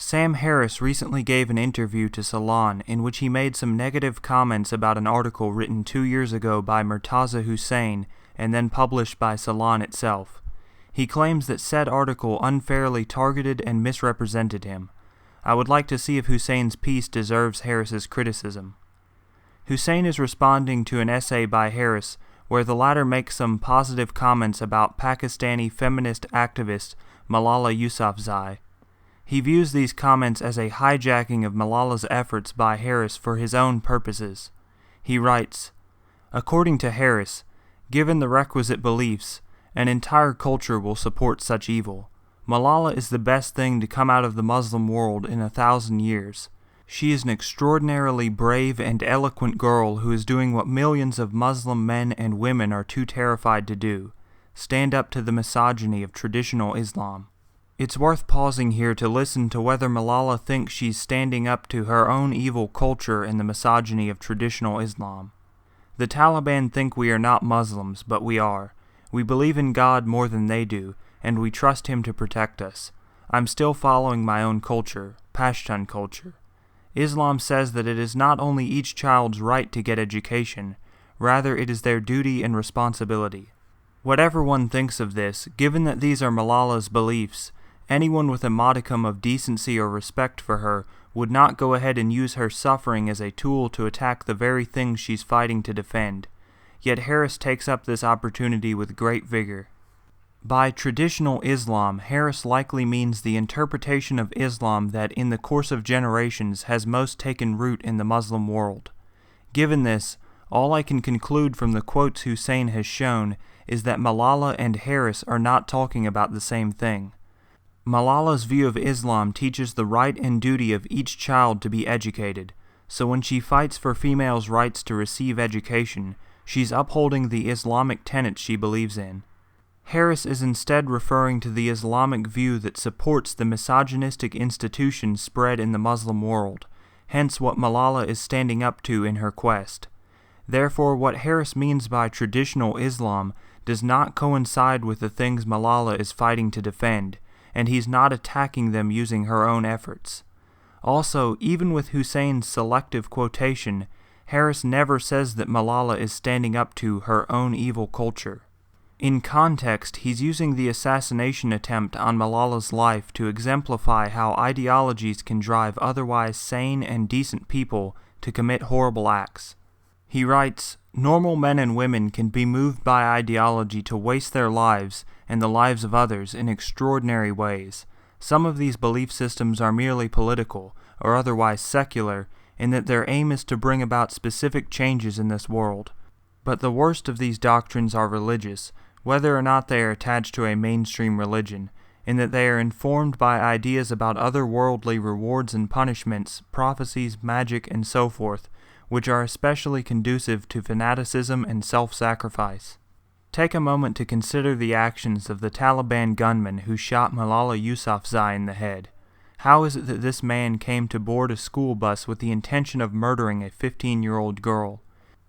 Sam Harris recently gave an interview to Salon in which he made some negative comments about an article written 2 years ago by Murtaza Hussain and then published by Salon itself. He claims that said article unfairly targeted and misrepresented him. I would like to see if Hussein's piece deserves Harris's criticism. Hussain is responding to an essay by Harris where the latter makes some positive comments about Pakistani feminist activist Malala Yousafzai. He views these comments as a hijacking of Malala's efforts by Harris for his own purposes. He writes, "According to Harris, given the requisite beliefs, an entire culture will support such evil. Malala is the best thing to come out of the Muslim world in 1,000 years. She is an extraordinarily brave and eloquent girl who is doing what millions of Muslim men and women are too terrified to do: stand up to the misogyny of traditional Islam." It's worth pausing here to listen to whether Malala thinks she's standing up to her own evil culture and the misogyny of traditional Islam. The Taliban think we are not Muslims, but we are. We believe in God more than they do, and we trust Him to protect us. I'm still following my own culture, Pashtun culture. Islam says that it is not only each child's right to get education, rather it is their duty and responsibility. Whatever one thinks of this, given that these are Malala's beliefs, anyone with a modicum of decency or respect for her would not go ahead and use her suffering as a tool to attack the very things she's fighting to defend. Yet Harris takes up this opportunity with great vigor. By traditional Islam, Harris likely means the interpretation of Islam that in the course of generations has most taken root in the Muslim world. Given this, all I can conclude from the quotes Hussain has shown is that Malala and Harris are not talking about the same thing. Malala's view of Islam teaches the right and duty of each child to be educated, so when she fights for females' rights to receive education, she's upholding the Islamic tenets she believes in. Harris is instead referring to the Islamic view that supports the misogynistic institutions spread in the Muslim world, hence what Malala is standing up to in her quest. Therefore, what Harris means by traditional Islam does not coincide with the things Malala is fighting to defend, and he's not attacking them using her own efforts. Also, even with Hussein's selective quotation, Harris never says that Malala is standing up to her own evil culture. In context, he's using the assassination attempt on Malala's life to exemplify how ideologies can drive otherwise sane and decent people to commit horrible acts. He writes, "Normal men and women can be moved by ideology to waste their lives and the lives of others in extraordinary ways. Some of these belief systems are merely political or otherwise secular in that their aim is to bring about specific changes in this world. But the worst of these doctrines are religious, whether or not they are attached to a mainstream religion, in that they are informed by ideas about otherworldly rewards and punishments, prophecies, magic, and so forth, which are especially conducive to fanaticism and self-sacrifice. Take a moment to consider the actions of the Taliban gunman who shot Malala Yousafzai in the head. How is it that this man came to board a school bus with the intention of murdering a 15-year-old girl?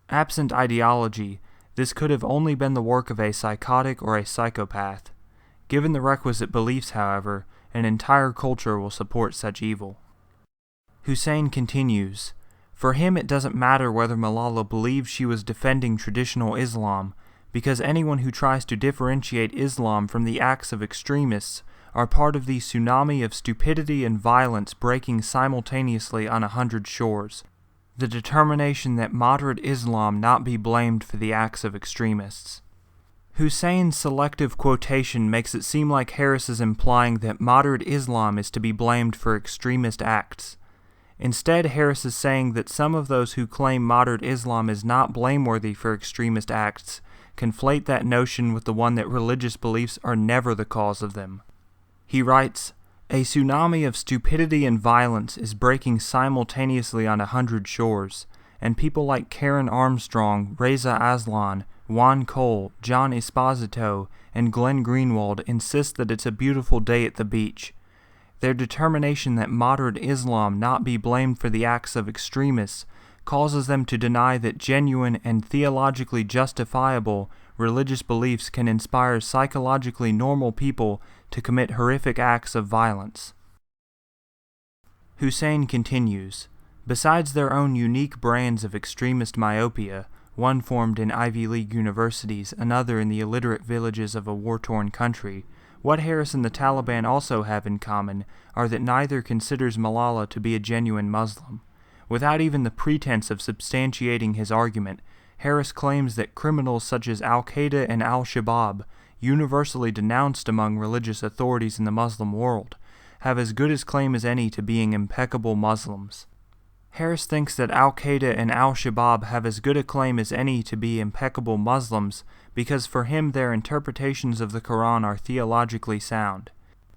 Absent ideology, this could have only been the work of a psychotic or a psychopath. Given the requisite beliefs, however, an entire culture will support such evil." Hussain continues, "For him it doesn't matter whether Malala believed she was defending traditional Islam, because anyone who tries to differentiate Islam from the acts of extremists are part of the tsunami of stupidity and violence breaking simultaneously on 100 shores. The determination that moderate Islam not be blamed for the acts of extremists." Hussein's selective quotation makes it seem like Harris is implying that moderate Islam is to be blamed for extremist acts. Instead, Harris is saying that some of those who claim moderate Islam is not blameworthy for extremist acts conflate that notion with the one that religious beliefs are never the cause of them. He writes, "A tsunami of stupidity and violence is breaking simultaneously on 100 shores, and people like Karen Armstrong, Reza Aslan, Juan Cole, John Esposito, and Glenn Greenwald insist that it's a beautiful day at the beach. Their determination that moderate Islam not be blamed for the acts of extremists causes them to deny that genuine and theologically justifiable religious beliefs can inspire psychologically normal people to commit horrific acts of violence." Hussain continues, besides their own unique brands of extremist myopia, one formed in Ivy League universities, another in the illiterate villages of a war-torn country, what Harris and the Taliban also have in common are that neither considers Malala to be a genuine Muslim. Without even the pretense of substantiating his argument, Harris claims that criminals such as Al-Qaeda and Al-Shabaab, universally denounced among religious authorities in the Muslim world, have as good a claim as any to being impeccable Muslims. Harris thinks that Al-Qaeda and Al-Shabaab have as good a claim as any to be impeccable Muslims because for him their interpretations of the Quran are theologically sound.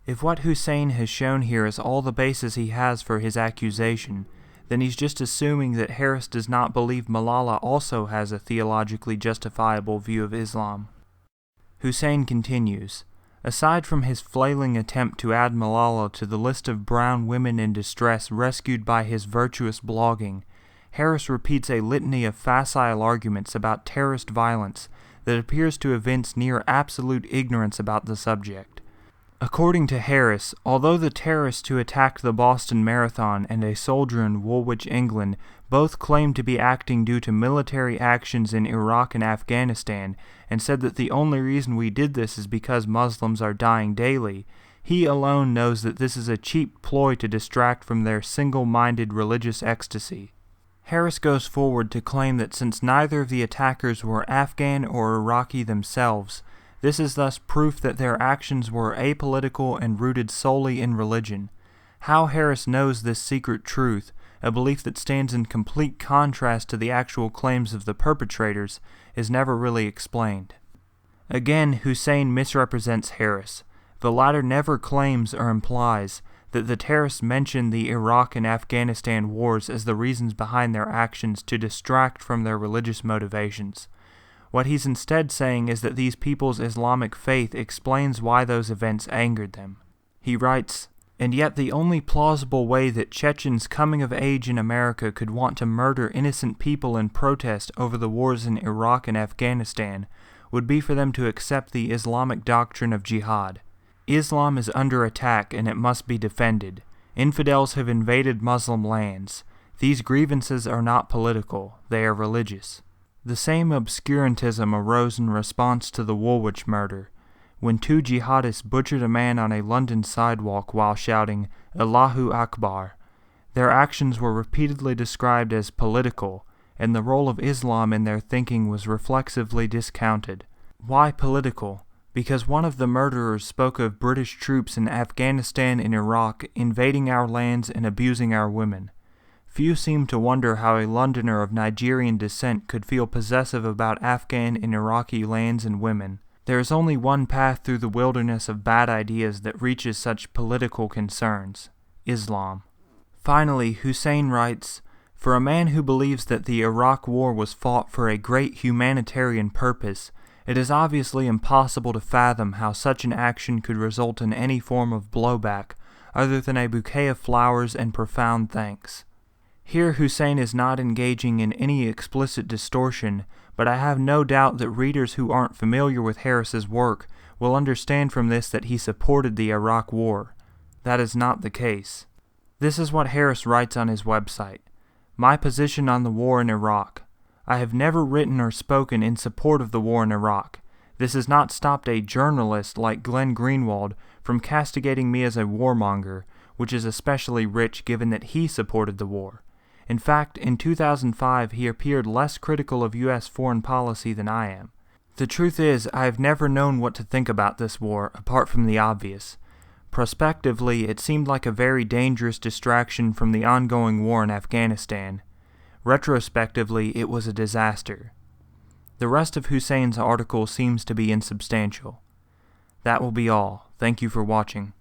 If what Hussain has shown here is all the basis he has for his accusation, then he's just assuming that Harris does not believe Malala also has a theologically justifiable view of Islam. Hussain continues, aside from his flailing attempt to add Malala to the list of brown women in distress rescued by his virtuous blogging, Harris repeats a litany of facile arguments about terrorist violence that appears to evince near absolute ignorance about the subject. According to Harris, although the terrorists who attacked the Boston Marathon and a soldier in Woolwich, England, both claimed to be acting due to military actions in Iraq and Afghanistan, and said that the only reason we did this is because Muslims are dying daily, he alone knows that this is a cheap ploy to distract from their single-minded religious ecstasy. Harris goes forward to claim that since neither of the attackers were Afghan or Iraqi themselves, this is thus proof that their actions were apolitical and rooted solely in religion. How Harris knows this secret truth, a belief that stands in complete contrast to the actual claims of the perpetrators, is never really explained. Again, Hussain misrepresents Harris. The latter never claims or implies that the terrorists mentioned the Iraq and Afghanistan wars as the reasons behind their actions to distract from their religious motivations. What he's instead saying is that these people's Islamic faith explains why those events angered them. He writes, and yet the only plausible way that Chechens coming of age in America could want to murder innocent people in protest over the wars in Iraq and Afghanistan would be for them to accept the Islamic doctrine of jihad. Islam is under attack and it must be defended. Infidels have invaded Muslim lands. These grievances are not political, they are religious. The same obscurantism arose in response to the Woolwich murder, when two jihadists butchered a man on a London sidewalk while shouting, Allahu Akbar. Their actions were repeatedly described as political, and the role of Islam in their thinking was reflexively discounted. Why political? Because one of the murderers spoke of British troops in Afghanistan and Iraq invading our lands and abusing our women. Few seem to wonder how a Londoner of Nigerian descent could feel possessive about Afghan and Iraqi lands and women. There is only one path through the wilderness of bad ideas that reaches such political concerns: Islam. Finally, Hussain writes, for a man who believes that the Iraq War was fought for a great humanitarian purpose, it is obviously impossible to fathom how such an action could result in any form of blowback other than a bouquet of flowers and profound thanks. Here Hussain is not engaging in any explicit distortion, but I have no doubt that readers who aren't familiar with Harris's work will understand from this that he supported the Iraq War. That is not the case. This is what Harris writes on his website. My position on the war in Iraq. I have never written or spoken in support of the war in Iraq. This has not stopped a journalist like Glenn Greenwald from castigating me as a warmonger, which is especially rich given that he supported the war. In fact, in 2005 he appeared less critical of U.S. foreign policy than I am. The truth is, I have never known what to think about this war, apart from the obvious. Prospectively, it seemed like a very dangerous distraction from the ongoing war in Afghanistan. Retrospectively, it was a disaster. The rest of Hussain's article seems to be insubstantial. That will be all. Thank you for watching.